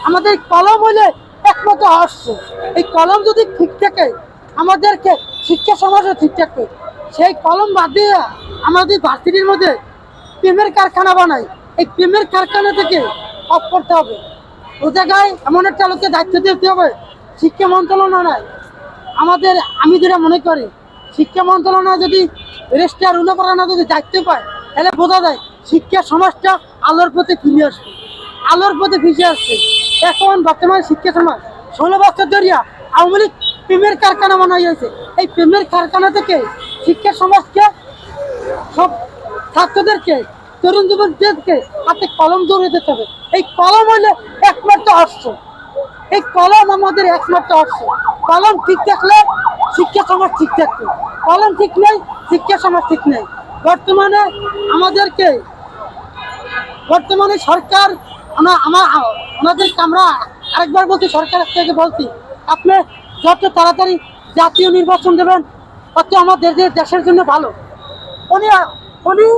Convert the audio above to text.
আমাদের কলম হলে একমাত্র অস্ত্র। এই কলম যদি ঠিক থাকে আমাদেরকে শিক্ষা সমাজও ঠিক থাকবে। সেই কলম বাদ দিয়ে আমাদের ভার্সিটির মধ্যে প্রেমের কারখানা বানাই, এই প্রেমের কারখানা থেকে অফ করতে হবে। ও জায়গায় এমন একটা লোককে দায়িত্ব দিতে হবে শিক্ষা মন্ত্রণালয়। আমাদের আমি যেটা মনে করি, শিক্ষা মন্ত্রণালয় যদি রেজিস্ট্রার অনুপ্রেরণা যদি দায়িত্ব পায় তাহলে বোঝা যায় শিক্ষা সমাজটা আলোর পথে ফিরে আসবে, আলোর পথে ফিরে আসছে। এখন বর্তমান শিক্ষা সমাজ 16 বছর ধরিয়া আওয়ামী লীগ প্রেমের কারখানা বানাইছে। এই প্রেমের কারখানা থেকে শিক্ষা সমাজকে, সব ছাত্রদেরকে, তরুণ যুবকদেরকে হাতে কলম ধরে দিতে হবে। এই কলম হইলে একমাত্র অস্ত্র, এই কলম আমাদের একমাত্র অস্ত্র। কলম ঠিক থাকলে শিক্ষা সমাজ ঠিক থাকবে, কলম ঠিক নেই শিক্ষা সমাজ ঠিক নেই। বর্তমানে আমাদেরকে, বর্তমানে সরকার আমাদেরকে আমরা আরেকবার বলছি, সরকার থেকে বলছি আপনি যত তাড়াতাড়ি জাতীয় নির্বাচন দেবেন তত আমাদের দেশের জন্য ভালো। উনি উনি